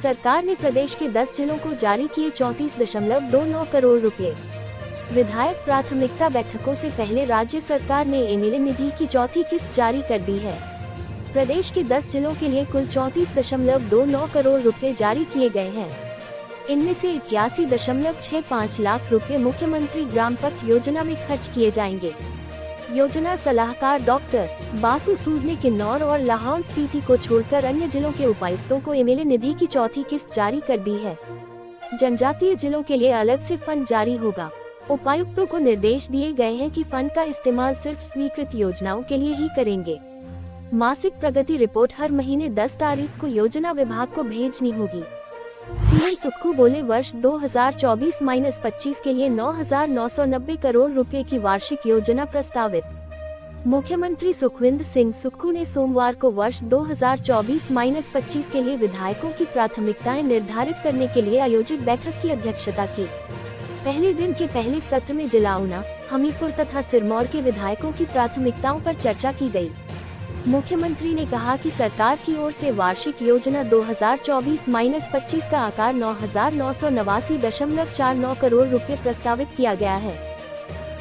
सरकार ने प्रदेश के 10 जिलों को जारी किए 34.29 करोड़ रुपए। विधायक प्राथमिकता बैठकों से पहले राज्य सरकार ने एमएलए निधि की चौथी किस्त जारी कर दी है। प्रदेश के 10 जिलों के लिए कुल 34.29 करोड़ रुपए जारी किए गए हैं। इनमें से 81.65 लाख रुपए मुख्यमंत्री ग्राम पथ योजना में खर्च किए जाएंगे। योजना सलाहकार डॉक्टर बासु सूद ने किन्नौर और लाहौल स्पीति को छोड़कर अन्य जिलों के उपायुक्तों को एमएलए निधि की चौथी किस्त जारी कर दी है। जनजातीय जिलों के लिए अलग से फंड जारी होगा। उपायुक्तों को निर्देश दिए गए हैं कि फंड का इस्तेमाल सिर्फ स्वीकृत योजनाओं के लिए ही करेंगे। मासिक प्रगति रिपोर्ट हर महीने 10 तारीख को योजना विभाग को भेजनी होगी। सीएम सुक्खू बोले वर्ष 2024-25 के लिए 9,990 करोड़ रुपए की वार्षिक योजना प्रस्तावित। मुख्यमंत्री सुखविंदर सिंह सुक्खू ने सोमवार को वर्ष 2024-25 के लिए विधायकों की प्राथमिकताएं निर्धारित करने के लिए आयोजित बैठक की अध्यक्षता की। पहले दिन के पहले सत्र में जिला ऊना, हमीरपुर तथा सिरमौर के विधायकों की प्राथमिकताओं पर चर्चा की गई। मुख्यमंत्री ने कहा कि सरकार की ओर से वार्षिक योजना 2024-25 का आकार 9,989.49 करोड़ रुपए प्रस्तावित किया गया है।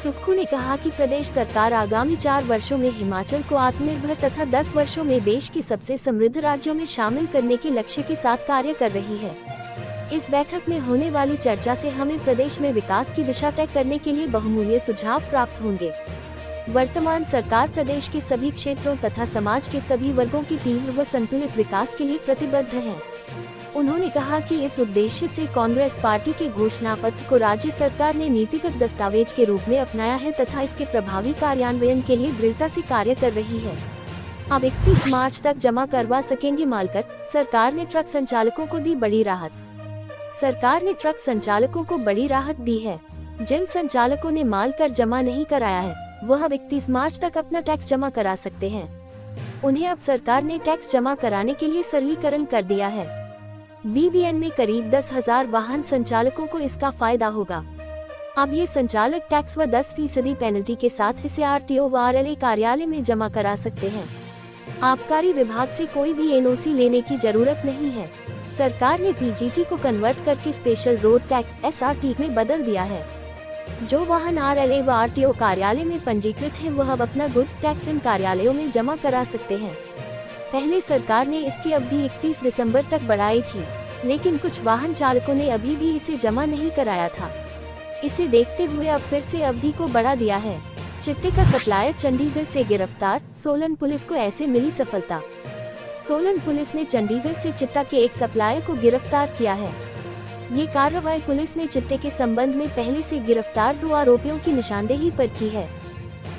सुक्खू ने कहा कि प्रदेश सरकार आगामी 4 वर्षों में हिमाचल को आत्मनिर्भर तथा 10 वर्षों में देश के सबसे समृद्ध राज्यों में शामिल करने के लक्ष्य के साथ कार्य कर रही है। इस बैठक में होने वाली चर्चा से हमें प्रदेश में विकास की दिशा तय करने के लिए बहुमूल्य सुझाव प्राप्त होंगे। वर्तमान सरकार प्रदेश के सभी क्षेत्रों तथा समाज के सभी वर्गों के तीव्र व संतुलित विकास के लिए प्रतिबद्ध है। उन्होंने कहा कि इस उद्देश्य से कांग्रेस पार्टी के घोषणा पत्र को राज्य सरकार ने नीतिगत दस्तावेज के रूप में अपनाया है तथा इसके प्रभावी कार्यान्वयन के लिए दृढ़ता से कार्य कर रही है। अब 31 मार्च तक जमा करवा सकेंगे मालकर। सरकार ने ट्रक संचालकों को दी बड़ी राहत। सरकार ने ट्रक संचालकों को बड़ी राहत दी है। जिन संचालकों ने माल कर जमा नहीं कराया है वह अब 31 मार्च तक अपना टैक्स जमा करा सकते हैं। उन्हें अब सरकार ने टैक्स जमा कराने के लिए सरलीकरण कर दिया है। बीबीएन में करीब 10,000 वाहन संचालकों को इसका फायदा होगा। अब ये संचालक टैक्स व 10% पेनल्टी के साथ इसे आरटीओ व आरएलए कार्यालय में जमा करा सकते हैं। आबकारी विभाग से कोई भी एनओसी लेने की जरूरत नहीं है। सरकार ने पीजीटी को कन्वर्ट करके स्पेशल रोड टैक्स एसआरटी में बदल दिया है। जो वाहन आरएलए व आरटीओ कार्यालय में पंजीकृत है वह अब अपना गुड्स टैक्स इन कार्यालयों में जमा करा सकते हैं। पहले सरकार ने इसकी अवधि 31 दिसंबर तक बढ़ाई थी, लेकिन कुछ वाहन चालकों ने अभी भी इसे जमा नहीं कराया था। इसे देखते हुए अब फिर से अवधि को बढ़ा दिया है। चिट्टे का सप्लायर चंडीगढ़ से गिरफ्तार, सोलन पुलिस को ऐसे मिली सफलता। सोलन पुलिस ने चंडीगढ़ से चिट्टा के एक सप्लायर को गिरफ्तार किया है। ये कार्रवाई पुलिस ने चिट्टे के संबंध में पहले से गिरफ्तार 2 आरोपियों की निशानदेही पर की है।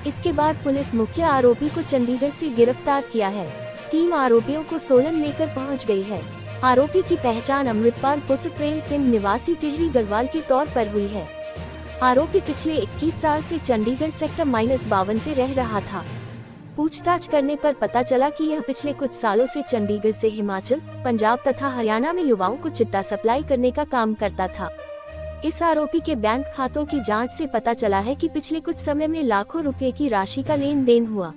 इसके बाद पुलिस मुख्य आरोपी को चंडीगढ़ से गिरफ्तार किया है। टीम आरोपियों को सोलन लेकर पहुंच गई है। आरोपी की पहचान अमृतपाल पुत्र प्रेम सिंह निवासी टिहरी गढ़वाल के तौर पर हुई है। आरोपी पिछले 21 साल से चंडीगढ़ सेक्टर -52 से रह रहा था। पूछताछ करने पर पता चला कि यह पिछले कुछ सालों से चंडीगढ़ से हिमाचल, पंजाब तथा हरियाणा में युवाओं को चिट्टा सप्लाई करने का काम करता था। इस आरोपी के बैंक खातों की जांच से पता चला है कि पिछले कुछ समय में लाखों रुपए की राशि का लेन देन हुआ।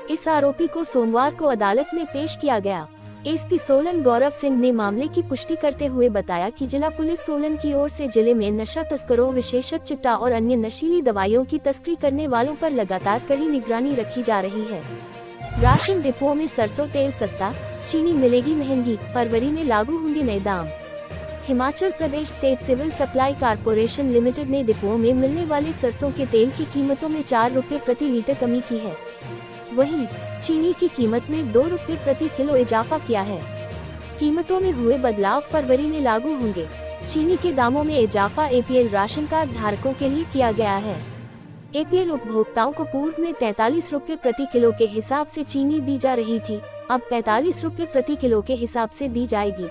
इस आरोपी को सोमवार को अदालत में पेश किया गया। एसपी सोलन गौरव सिंह ने मामले की पुष्टि करते हुए बताया कि जिला पुलिस सोलन की ओर से जिले में नशा तस्करों, विशेषत चिट्टा और अन्य नशीली दवाइयों की तस्करी करने वालों पर लगातार कड़ी निगरानी रखी जा रही है। राशन डिपों में सरसों तेल सस्ता, चीनी मिलेगी महंगी, फरवरी में लागू होंगे नए दाम। Himachal Pradesh state civil supply corporation limited ने डिपों में मिलने वाले सरसों के तेल की कीमतों में 4 रुपए प्रति लीटर कमी की है। वहीं चीनी की कीमत में 2 रुपए प्रति किलो इजाफा किया है। कीमतों में हुए बदलाव फरवरी में लागू होंगे। चीनी के दामों में इजाफा एपीएल राशन कार्ड धारकों के लिए किया गया है। एपीएल उपभोक्ताओं को पूर्व में 43 रुपए प्रति किलो के हिसाब से चीनी दी जा रही थी, अब 45 रुपए प्रति किलो के हिसाब से दी जाएगी।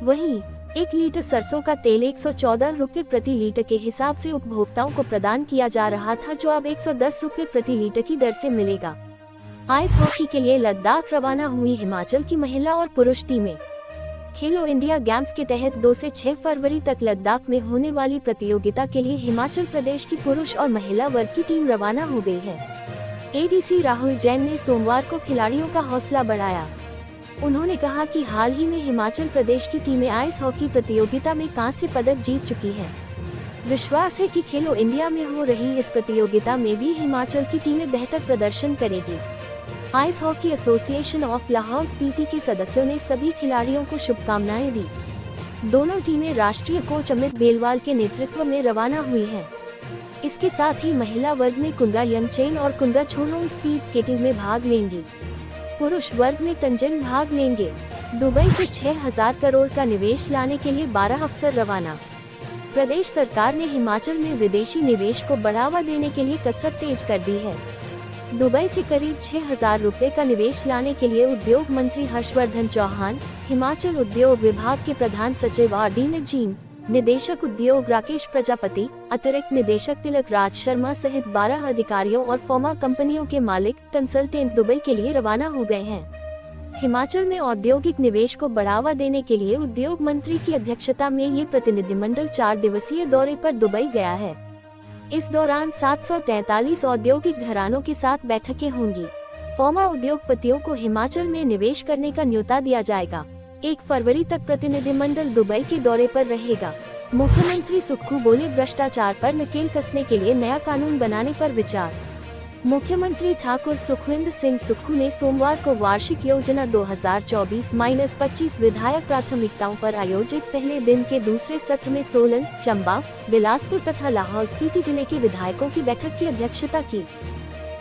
वहीं 1 लीटर सरसों का तेल 114 रुपए प्रति लीटर के हिसाब से उपभोक्ताओं को प्रदान किया जा रहा था, जो अब 110 रुपए प्रति लीटर की दर से मिलेगा। आइस हॉकी के लिए लद्दाख रवाना हुई हिमाचल की महिला और पुरुष टीमें। खेलो इंडिया गेम्स के तहत 2 से 6 फरवरी तक लद्दाख में होने वाली प्रतियोगिता के लिए हिमाचल प्रदेश की पुरुष और महिला वर्ग की टीम रवाना हो गई है। एडीसी राहुल जैन ने सोमवार को खिलाड़ियों का हौसला बढ़ाया। उन्होंने कहा कि हाल ही में हिमाचल प्रदेश की टीमें आइस हॉकी प्रतियोगिता में कांस्य पदक जीत चुकी है। विश्वास है कि खेलो इंडिया में हो रही इस प्रतियोगिता में भी हिमाचल की टीमें बेहतर प्रदर्शन करेगी। Ice hockey association of Lahaul Spiti के सदस्यों ने सभी खिलाड़ियों को शुभकामनाएं दी। दोनों टीमें राष्ट्रीय कोच अमित बेलवाल के नेतृत्व में रवाना हुई हैं। इसके साथ ही महिला वर्ग में कुंगा यंगचेन और कुंगा छोलोंग स्पीड स्केटिंग में भाग लेंगी। पुरुष वर्ग में तंजन भाग लेंगे। दुबई से 6,000 करोड़ का निवेश लाने के लिए 12 अफसर रवाना। प्रदेश सरकार ने हिमाचल में विदेशी निवेश को बढ़ावा देने के लिए कसरत तेज कर दी है। दुबई से करीब 6,000 रुपए का निवेश लाने के लिए उद्योग मंत्री हर्षवर्धन चौहान, हिमाचल उद्योग विभाग के प्रधान सचिव RD नजीम, निदेशक उद्योग राकेश प्रजापति, अतिरिक्त निदेशक तिलक राज शर्मा सहित 12 अधिकारियों और फार्मा कंपनियों के मालिक कंसल्टेंट दुबई के लिए रवाना हो गए हैं। हिमाचल में औद्योगिक निवेश को बढ़ावा देने के लिए उद्योग मंत्री की अध्यक्षता में ये प्रतिनिधिमंडल 4 दिवसीय दौरे पर दुबई गया है। इस दौरान 743 औद्योगिक घरानों के साथ बैठकें होंगी। फार्मा उद्योगपतियों को हिमाचल में निवेश करने का न्योता दिया जाएगा। 1 फरवरी तक प्रतिनिधिमंडल दुबई के दौरे पर रहेगा। मुख्यमंत्री सुक्खू बोले, भ्रष्टाचार पर नकेल कसने के लिए नया कानून बनाने पर विचार। मुख्यमंत्री ठाकुर सुखविंदर सिंह सुक्खू ने सोमवार को वार्षिक योजना 2024-25 विधायक प्राथमिकताओं पर आयोजित पहले दिन के दूसरे सत्र में सोलन, चंबा, बिलासपुर तथा लाहौल स्पीति जिले के विधायकों की बैठक की अध्यक्षता की।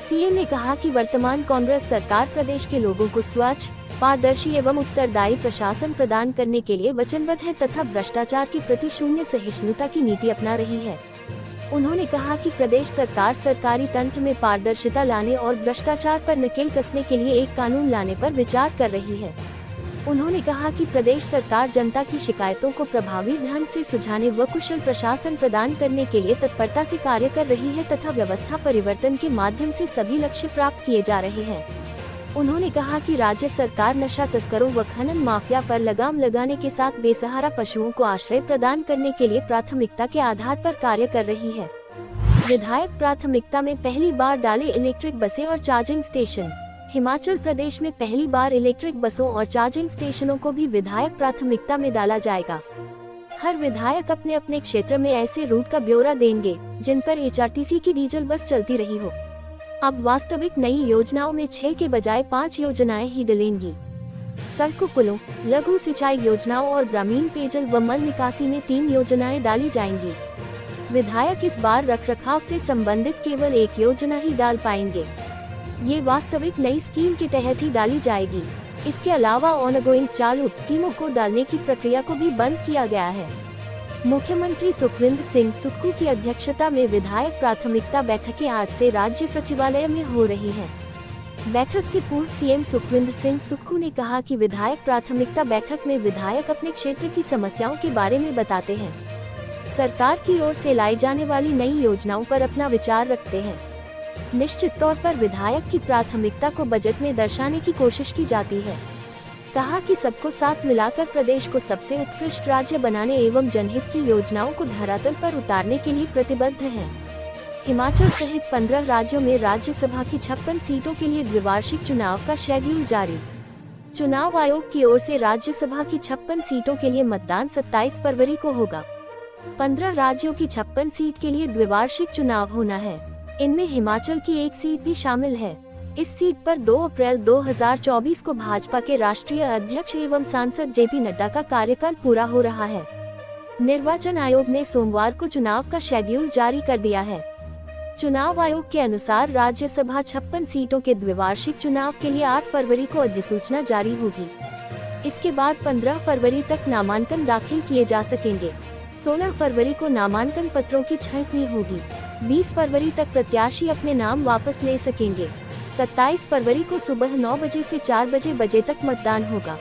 सीएम ने कहा कि वर्तमान कांग्रेस सरकार प्रदेश के लोगों को स्वच्छ, पारदर्शी एवं उत्तरदायी प्रशासन प्रदान करने के लिए वचनबद्ध है तथा भ्रष्टाचार के प्रति शून्य सहिष्णुता की नीति अपना रही है। उन्होंने कहा कि प्रदेश सरकार सरकारी तंत्र में पारदर्शिता लाने और भ्रष्टाचार पर नकेल कसने के लिए एक कानून लाने पर विचार कर रही है। उन्होंने कहा कि प्रदेश सरकार जनता की शिकायतों को प्रभावी ढंग से सुलझाने व कुशल प्रशासन प्रदान करने के लिए तत्परता से कार्य कर रही है तथा व्यवस्था परिवर्तन के माध्यम से सभी लक्ष्य प्राप्त किए जा रहे हैं। उन्होंने कहा कि राज्य सरकार नशा तस्करों व खनन माफिया पर लगाम लगाने के साथ बेसहारा पशुओं को आश्रय प्रदान करने के लिए प्राथमिकता के आधार पर कार्य कर रही है। विधायक प्राथमिकता में पहली बार डाले इलेक्ट्रिक बसें और चार्जिंग स्टेशन। हिमाचल प्रदेश में पहली बार इलेक्ट्रिक बसों और चार्जिंग स्टेशनों को भी विधायक प्राथमिकता में डाला जाएगा। हर विधायक अपने अपने क्षेत्र में ऐसे रूट का ब्यौरा देंगे जिन पर HRTC की डीजल बस चलती रही हो। अब वास्तविक नई योजनाओं में 6 के बजाय 5 योजनाएं ही डलेंगी। सड़कों, पुलों, लघु सिंचाई योजनाओं और ग्रामीण पेयजल व मल निकासी में 3 योजनाएं डाली जाएंगी। विधायक इस बार रखरखाव से संबंधित केवल 1 योजना ही डाल पाएंगे। ये वास्तविक नई स्कीम के तहत ही डाली जाएगी। इसके अलावा ऑनगोइंग चालू स्कीमों को डालने की प्रक्रिया को भी बंद किया गया है। मुख्यमंत्री सुखविंदर सिंह सुक्खू की अध्यक्षता में विधायक प्राथमिकता बैठकें आज से राज्य सचिवालय में हो रही हैं। बैठक से पूर्व सीएम सुखविंदर सिंह सुक्खू ने कहा कि विधायक प्राथमिकता बैठक में विधायक अपने क्षेत्र की समस्याओं के बारे में बताते हैं, सरकार की ओर से लाई जाने वाली नई योजनाओं पर अपना विचार रखते हैं। निश्चित तौर पर विधायक की प्राथमिकता को बजट में दर्शाने की कोशिश की जाती है। कहा कि सबको साथ मिलाकर प्रदेश को सबसे उत्कृष्ट राज्य बनाने एवं जनहित की योजनाओं को धरातल पर उतारने के लिए प्रतिबद्ध है। हिमाचल सहित 15 राज्यों में राज्यसभा की 56 सीटों के लिए द्विवार्षिक चुनाव का शेड्यूल जारी। चुनाव आयोग की ओर से राज्यसभा की 56 सीटों के लिए मतदान 27 फरवरी को होगा। 15 राज्यों की 56 सीट के लिए द्विवार्षिक चुनाव होना है। इनमें हिमाचल की 1 सीट भी शामिल है। इस सीट पर 2 अप्रैल 2024 को भाजपा के राष्ट्रीय अध्यक्ष एवं सांसद JP नड्डा का कार्यकाल पूरा हो रहा है। निर्वाचन आयोग ने सोमवार को चुनाव का शेड्यूल जारी कर दिया है। चुनाव आयोग के अनुसार राज्यसभा 56 सीटों के द्विवार्षिक चुनाव के लिए 8 फरवरी को अधिसूचना जारी होगी। इसके बाद 15 फरवरी तक नामांकन दाखिल किए जा सकेंगे। 16 फरवरी को नामांकन पत्रों की छंटनी होगी। 20 फरवरी तक प्रत्याशी अपने नाम वापस ले सकेंगे। 27 फरवरी को सुबह 9 बजे से 4 बजे तक मतदान होगा।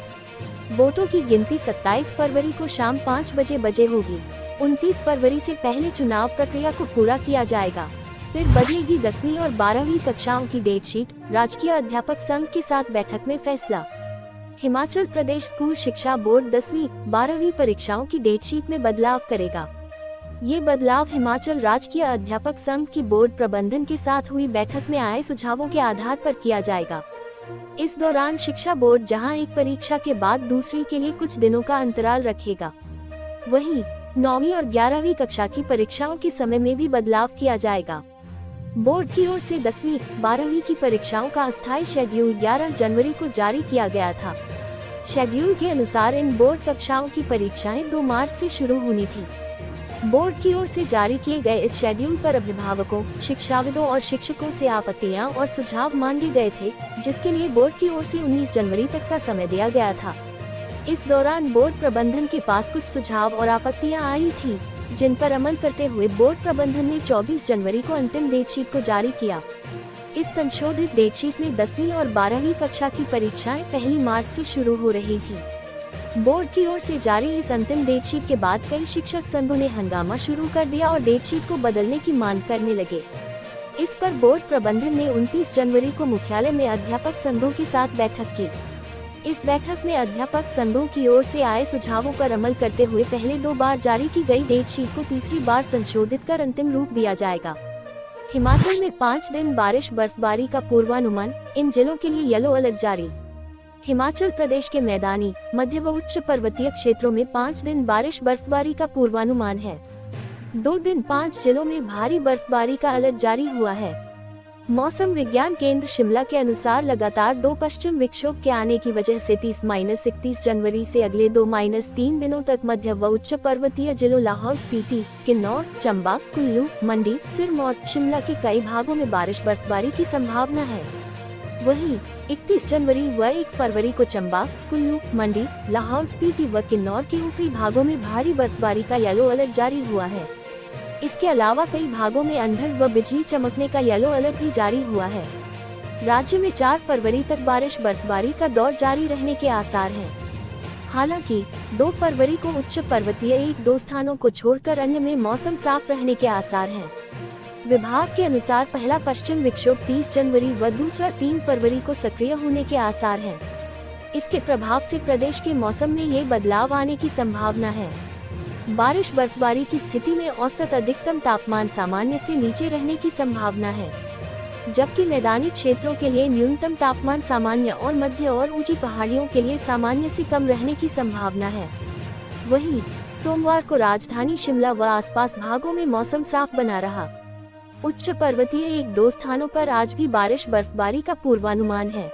वोटों की गिनती 27 फरवरी को शाम 5 बजे होगी। 29 फरवरी से पहले चुनाव प्रक्रिया को पूरा किया जाएगा। फिर बदलेगी 10वीं और 12वीं कक्षाओं की डेटशीट। राजकीय अध्यापक संघ के साथ बैठक में फैसला। हिमाचल प्रदेश स्कूल शिक्षा बोर्ड 10वीं, 12वीं परीक्षाओं की डेटशीट में बदलाव करेगा। ये बदलाव हिमाचल राजकीय अध्यापक संघ की बोर्ड प्रबंधन के साथ हुई बैठक में आए सुझावों के आधार पर किया जाएगा। इस दौरान शिक्षा बोर्ड जहां एक परीक्षा के बाद दूसरी के लिए कुछ दिनों का अंतराल रखेगा, वहीं 9वीं और 11वीं कक्षा की परीक्षाओं के समय में भी बदलाव किया जाएगा। बोर्ड की ओर से 10वीं, 12वीं की परीक्षाओं का अस्थायी शेड्यूल 11 जनवरी को जारी किया गया था। शेड्यूल के अनुसार इन बोर्ड कक्षाओं की परीक्षाएं 2 मार्च से शुरू होनी थी। बोर्ड की ओर से जारी किए गए इस शेड्यूल पर अभिभावकों, शिक्षाविदों और शिक्षकों से आपत्तियां और सुझाव मांगे गए थे, जिसके लिए बोर्ड की ओर से 19 जनवरी तक का समय दिया गया था। इस दौरान बोर्ड प्रबंधन के पास कुछ सुझाव और आपत्तियां आई थी, जिन पर अमल करते हुए बोर्ड प्रबंधन ने 24 जनवरी को अंतिम डेटशीट को जारी किया। इस संशोधित डेटशीट में 10वीं और 12वीं कक्षा की परीक्षाएं 1 मार्च से शुरू हो रही थी। बोर्ड की ओर से जारी इस अंतिम डेटशीट के बाद कई शिक्षक संघों ने हंगामा शुरू कर दिया और डेटशीट को बदलने की मांग करने लगे। इस पर बोर्ड प्रबंधन ने 29 जनवरी को मुख्यालय में अध्यापक संघों के साथ बैठक की। इस बैठक में अध्यापक संघों की ओर से आए सुझावों पर अमल करते हुए पहले 2 बार जारी की गई डेटशीट को तीसरी बार संशोधित कर अंतिम रूप दिया जाएगा। हिमाचल में 5 दिन बारिश बर्फबारी का पूर्वानुमान, इन जिलों के लिए येलो अलर्ट जारी। हिमाचल प्रदेश के मैदानी, मध्य व उच्च पर्वतीय क्षेत्रों में 5 दिन बारिश बर्फबारी का पूर्वानुमान है। 2 दिन 5 जिलों में भारी बर्फबारी का अलर्ट जारी हुआ है। मौसम विज्ञान केंद्र शिमला के अनुसार लगातार 2 पश्चिम विक्षोभ के आने की वजह से 30-31 जनवरी से अगले 2-3 दिनों तक मध्य व उच्च पर्वतीय जिलों लाहौल स्पीति, किन्नौर, चंबा, कुल्लू, मंडी, सिरमौर, शिमला के कई भागों में बारिश बर्फबारी की संभावना है। वहीं 31 जनवरी व 1 फरवरी को चंबा, कुल्लू, मंडी, लाहौल स्पीति व किन्नौर के ऊपरी भागों में भारी बर्फबारी का येलो अलर्ट जारी हुआ है। इसके अलावा कई भागों में अंधड़ व बिजली चमकने का येलो अलर्ट भी जारी हुआ है। राज्य में 4 फरवरी तक बारिश बर्फबारी का दौर जारी रहने के आसार हैं। हालांकि 2 फरवरी को उच्च पर्वतीय 1-2 स्थानों को छोड़कर अन्य में मौसम साफ रहने के आसार हैं। विभाग के अनुसार पहला पश्चिम विक्षोभ 30 जनवरी व दूसरा 3 फरवरी को सक्रिय होने के आसार हैं। इसके प्रभाव से प्रदेश के मौसम में ये बदलाव आने की संभावना है। बारिश बर्फबारी की स्थिति में औसत अधिकतम तापमान सामान्य से नीचे रहने की संभावना है, जबकि मैदानी क्षेत्रों के लिए न्यूनतम तापमान सामान्य और मध्य और ऊंची पहाड़ियों के लिए सामान्य से कम रहने की संभावना है। वहीं सोमवार को राजधानी शिमला व आसपास भागों में मौसम साफ बना रहा। उच्च पर्वतीय 1-2 स्थानों पर आज भी बारिश बर्फबारी का पूर्वानुमान है।